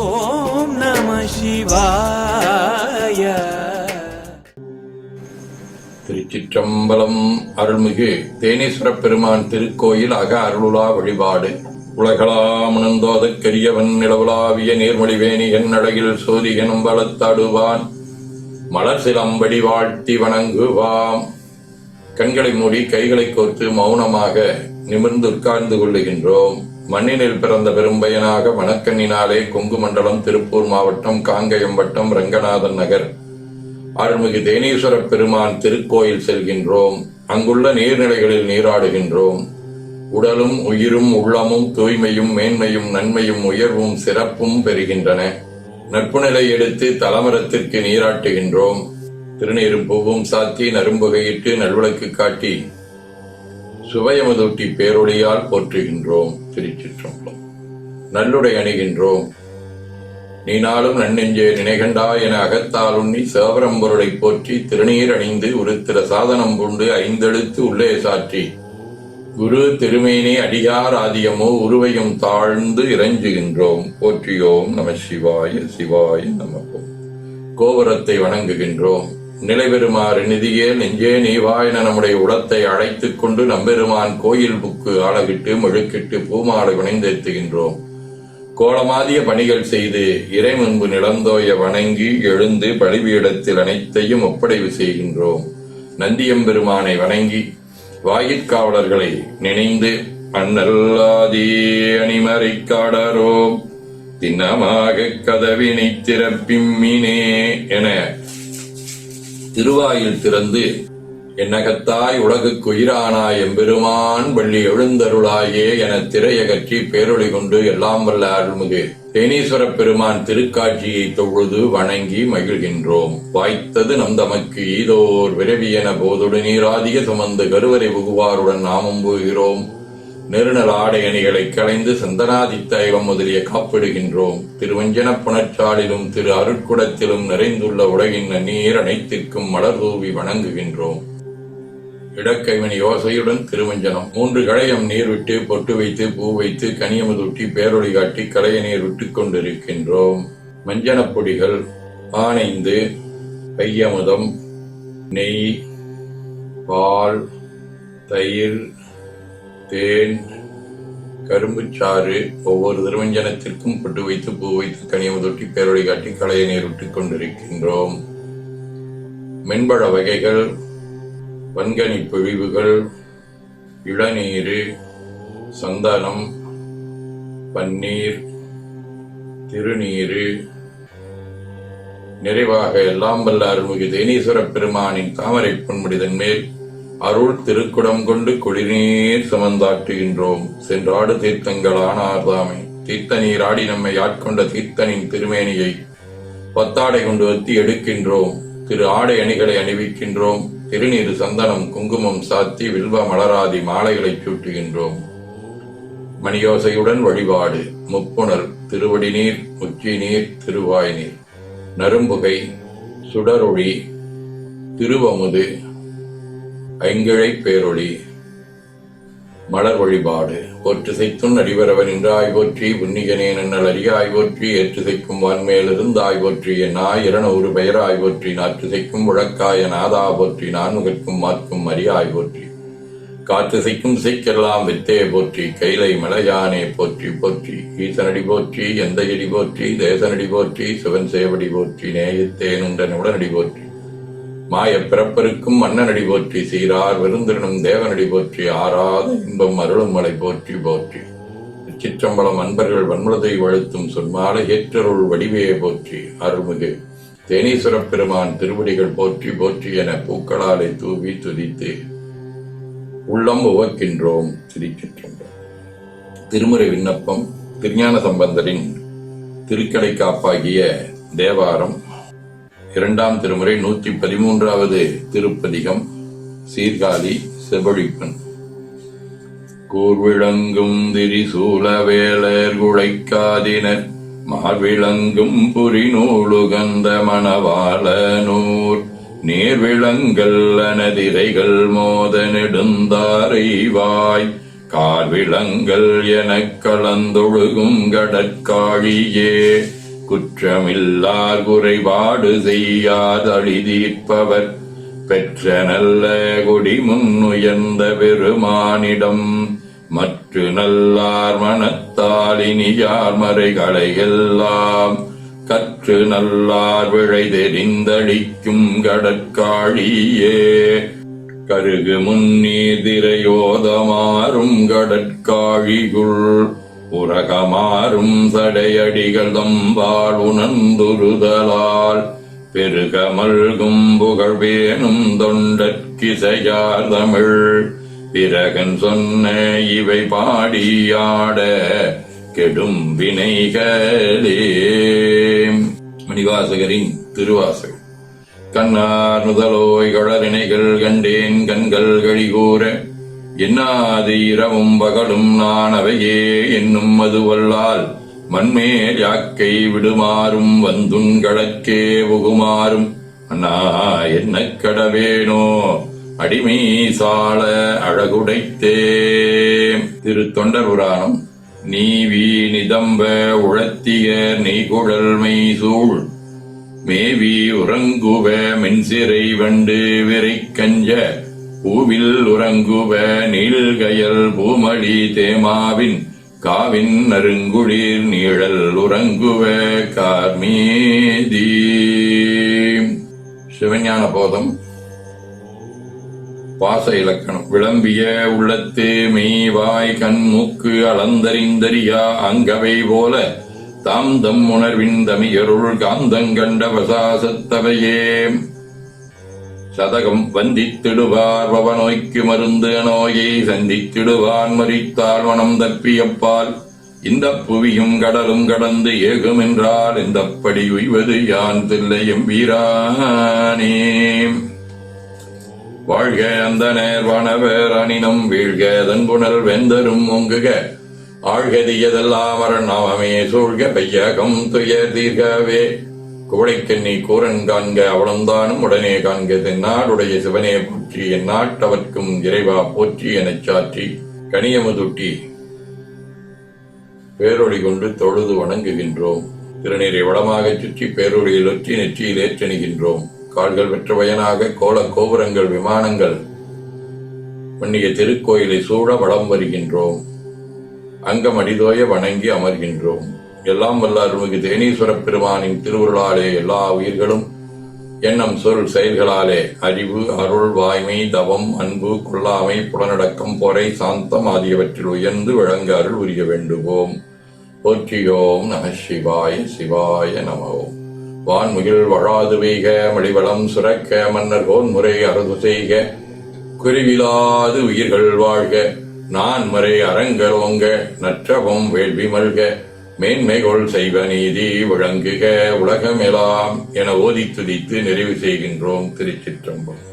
ஓம் நம சிவாய. திருச்சிற்றம்பலம். அருள்மிகு தேனீஸ்வர பெருமான் திருக்கோயில் அக அருளுலா வழிபாடு. உலகளாமணந்தோதற்கரியவன் நிலவுலாவிய நீர்மொழிவேணி என் அழகில் சோதிகனும் பலத்தாடுவான் மலர் சிலம்படி வாழ்த்தி வணங்குவாம். கண்களை மூடி கைகளை கோர்த்து மௌனமாக நிமிர்ந்து உட்கார்ந்து கொள்ளுகின்றோம். மண்ணினில் பிறந்த பெரும்பயனாக மணக்கண்ணினாலே கொங்கு மண்டலம், திருப்பூர் மாவட்டம், காங்கயம் வட்டம், ரங்கநாதன் நகர் அருள்மிகு தேனீஸ்வர பெருமான் திருக்கோயில் செல்கின்றோம். அங்குள்ள நீர்நிலைகளில் நீராடுகின்றோம். உடலும் உயிரும் உள்ளமும் தூய்மையும் மேன்மையும் நன்மையும் உயர்வும் சிறப்பும் பெறுகின்றன. நட்பு நிலை எடுத்து தலமரத்திற்கு நீராட்டுகின்றோம். திருநீரும் பூவும் சாத்தி நரும்புகையிட்டு நல்விளக்கு காட்டி சுவையமதூட்டி பேரொழியால் போற்றுகின்றோம். திருச்சிற்றம்பலம். நல்லுடை அணிகின்றோம். நீ நாளும் நன்னெஞ்சே நினைகண்டா என அகத்தால் உண்ணி சேவரம்பொருளை போற்றி திருநீர் அணிந்து உருத்திர சாதனம் கொண்டு ஐந்தெழுத்து உள்ளே சாற்றி குரு திருமேனி அடியார் ஆதியமோ உருவையும் தாழ்ந்து இறைஞ்சுகின்றோம். போற்றியோம் நம சிவாய. சிவாய நமகோம். கோபுரத்தை வணங்குகின்றோம். நிலைபெறுமாறு நிதியே நெஞ்சே நீவா என நம்முடைய உடத்தை அழைத்துக் கொண்டு நம்பெருமான் கோயில் புக்கு ஆளகிட்டு மெழுக்கிட்டு பூமாலை வணைந்தேத்துகின்றோம். கோலமாதிய பணிகள் செய்து இறை முன்பு நிலந்தோய வணங்கி எழுந்து பலிபீடத்தில் அனைத்தையும் ஒப்படைவு செய்கின்றோம். நந்தியம்பெருமானை வணங்கி வாயிற்காவலர்களை நினைந்து அண்ணல்லாதே அணிமறை காடரோம் திண்ணமாக கதவினை திறப்பிம்மினே என திருவாயில் திறந்து என்னகத்தாய் உலகுக்கு உயிரானாய் எம்பெருமான் வள்ளி எழுந்தருளாயே என திரையகற்றி பேரொளி கொண்டு எல்லாம் வல்ல அருள்மிகு தேனீஸ்வர பெருமான் திருக்காட்சியை தொழுது வணங்கி மகிழ்கின்றோம். வாய்த்தது நம் தமக்கு ஈதோர் விரவியென போதொடு நீராதிய சுமந்து கருவறை புகுவாருடன் நாமும் போகிறோம். நெருநல் ஆடை அணிகளை களைந்து சந்தனாதித்தைவம் முதலிய காப்பிடுகின்றோம். திருவஞ்சனப் புணர்ச்சாலிலும் திரு அருட்குடத்திலும் நிறைந்துள்ள உலகின் நீர் அனைத்திற்கும் மலர் தூவி வணங்குகின்றோம். இடக்கைமணி யோசையுடன் திருவஞ்சனம் 3 களையம் நீர் விட்டு பொட்டு வைத்து பூ வைத்து கனியமுதூட்டி பேரொளி காட்டி களைய நீர் விட்டுக் கொண்டிருக்கின்றோம். மஞ்சனப் பொடிகள், ஆனைந்து, பையமுதம், நெய், பால், தயிர், தேன், கரும்புச்சாறு ஒவ்வொரு திருவஞ்சனத்திற்கும் பொட்டு வைத்து பூ வைத்து கனியமுதொட்டி பேரொளி காட்டி களைய நீர் விட்டுக் கொண்டிருக்கின்றோம். மென்பழ வகைகள், வன்கனி பிழிவுகள், இளநீரு, சந்தனம், பன்னீர், திருநீரு, நிறைவாக எல்லாம் வல்ல அருள்மிகு தேனீஸ்வர பெருமானின் தாமரை பொன்முடிதன் மேல் அருள் திருக்குடம் கொண்டு குளிர்நீர் சுமந்தாட்டுகின்றோம். சென்றாடு தீர்த்தங்களான ஆர்தாமை தீர்த்த நீர் ஆடி நம்மை ஆட்கொண்ட தீர்த்தனின் திருமேனியை பத்தாடை கொண்டு வத்தி எடுக்கின்றோம். திரு ஆடை அணிகளை அணிவிக்கின்றோம். திருநீர் சந்தனம் குங்குமம் சாத்தி வில்வ மலராதி மாலைகளை சூட்டுகின்றோம். மணியோசையுடன் வழிபாடு. முப்புணர், திருவடி நீர், உச்சி நீர், திருவாய் நீர், நரும்புகை, சுடரொளி, திருவமுது, ஐங்கிழை பேரொளி, மலர் வழிபாடு. ஒற்றுசைத்தும் அடிவரவன் என்றாய் போற்றி புன்னிகனே நன்னல் அறியாய் போற்றி ஏற்றுசைக்கும் வான்மேலிருந்தாய் போற்றி என்னாய் 200 பெயராய் போற்றி நாற்றுசைக்கும் முழக்காய நாதா போற்றி நான்முகற்கும் மாற்கும் அறியாய் போற்றி காற்றுசைக்கும் சிக்கெல்லாம் வித்தே போற்றி கைலை மலையானே போற்றி போற்றி ஈசனடி போற்றி எந்தையடி போற்றி தேசனடி போற்றி சிவன் சேவடி போற்றி நேயத்தேனுண்டன் உடனடி போற்றி மாயப் பிறப்பருக்கும் மன்னனடி போற்றி சீரார் விருந்திரனும் தேவனடி போற்றி ஆறாத இன்பம் அருளும் மலை போற்றி போற்றி. சிற்றம்பலம் அன்பர்கள் வன்முலதை வழுத்தும் சொன்மாலை ஏற்றருள் வடிவே போற்றி. அருள்மிகு தேனீஸ்வர பெருமான் திருவடிகள் போற்றி போற்றி என பூக்களாலை தூவி துதித்து உள்ளம் உவக்கின்றோம். திருச்சிற்றம்பலம். திருமுறை விண்ணப்பம். திருஞான சம்பந்தரின் திருக்கடை காப்பாகிய தேவாரம் 2ஆம் திருமுறை 113வது திருப்பதிகம். சீர்காழி செபழிப்பன். கூர்விளங்கும் திரிசூல வேலர் குழைக்காதினர் மார்விளங்கும் புரிநூலுகந்த மணவாளனூர் நீர்விளங்கல் அனதிரைகள் மோத நெடுந்தாரைவாய் கார்விளங்கல் எனக் கலந்தொழுகும் கடற்காழியே குற்றமில்லார் குறைபாடு செய்யாத அழிதீர்ப்பவர் பெற்ற நல்ல கொடி முன்னுயர்ந்த பெருமானிடம் மற்ற நல்லார் மனத்தால் இனியார் மறைகளை எல்லாம் கற்று நல்லார் விழை தெரிந்தளிக்கும் கடற்காழியே கருகு முன்னீர் திரையோதமாறும் கடற்காழிகுள் உரகமாறும் சடையடிகள் தம்பால் உணர்ந்துருதலால் பெருக மல்கும் புகழ் வேணும் தொண்டற்கிசையார் தமிழ் பிறகன் சொன்ன இவை பாடியாட கெடும் வினைகளே. மணிவாசகரின் திருவாசகம். கண்ணார் முதலோய் கடலினைகள் கண்டேன் கண்கள் கழிகூற என்னாது இரவும் பகலும் நான் அவையே என்னும் அதுவல்லால் மண்மேல் யாக்கை விடுமாறும் வந்துன் கடற்கே புகுமாறும் அண்ணா என்ன கடவேனோ அடிமை சால அழகுடைத்தே. திரு தொண்டர் புராணம். நீவி நிதம்ப உழத்திய நெய்குழல்மை சூழ் மேவி உறங்குவ மென்சிறை வண்டு விரை கஞ்ச பூவில் உறங்குவ நீள்கயல் பூமழி தேமாவின் காவின் நறுங்குளிர் நீழல் உறங்குவ கார்மேதி. சிவஞான போதம். பாச இலக்கணம். விளம்பிய உள்ளத்து மெய்வாய் கண் மூக்கு அளந்தறிந்தறியா அங்கவை போல தாம் தம் உணர்வின் தமியருள் காந்தங்கண்ட வசாசத்தவையே. சதகம். வந்தித்திடுவார் பவநோய்க்கு மருந்து நோயை சந்தித்திடுவான் மறித்தால் மனம் தப்பியப்பால் இந்த புவியும் கடலும் கடந்து ஏகும் என்றால் இந்தப்படி உய்வது யான் தில்லையும் வீரானே. வாழ்க அந்த நேர்வானவர் அணினம் வீழ்க தன்புணல் வெந்தரும் ஒங்குக ஆழ்கதியதெல்லாம் அரணாமே சூழ்க பையகம் துயர் தீர்கவே. குவளைக்கண்ணி கூரன் காண்க அவளந்தானும் உடனே காண்க தென்னாடுடைய சிவனே போற்றி எந்நாட்டவர்க்கும் இறைவா போற்றி எனச் சாற்றி கனியமுதுட்டி பேரொளி கொண்டு தொழுது வணங்குகின்றோம். திருநீரை வளமாகச் சுற்றி பேரொளியில் ஒற்றி நெற்றியில் ஏற்றணிகின்றோம். கால்கள் பெற்ற பயனாக கோல கோபுரங்கள் விமானங்கள் பண்ணிய திருக்கோயிலை சூழ வளம் வருகின்றோம். அங்கம் அடிதோய வணங்கி அமர்கின்றோம். எல்லாம் வல்ல அருள்மிகு தேனீஸ்வரப் பெருமானின் திருவுருளாலே எல்லா உயிர்களும் எண்ணம் சொல் செயல்களாலே அறிவு அருள் வாய்மை தவம் அன்பு கொள்ளாமை புலனடக்கம் பொறை சாந்தம் ஆகியவற்றில் உயர்ந்து விளங்க அருள் உரிய வேண்டுவோம். போற்றியோம் நம சிவாய சிவாய நமவோம். வான்முகில் வழாது வெய்க மடிவளம் சுரக்க மன்னர் கோன்முறை அரசு செய்க குறைவிலாது உயிர்கள் வாழ்க நான் மறை அரங்கரோங்க நற்றவம் வேள்வி மல்க மேன்மைகொள் செய்வ நீதி விளங்குக உலகமெல்லாம் என ஓதி துதித்து நிறைவு செய்கின்றோம். திருச்சிற்றம்பலம்.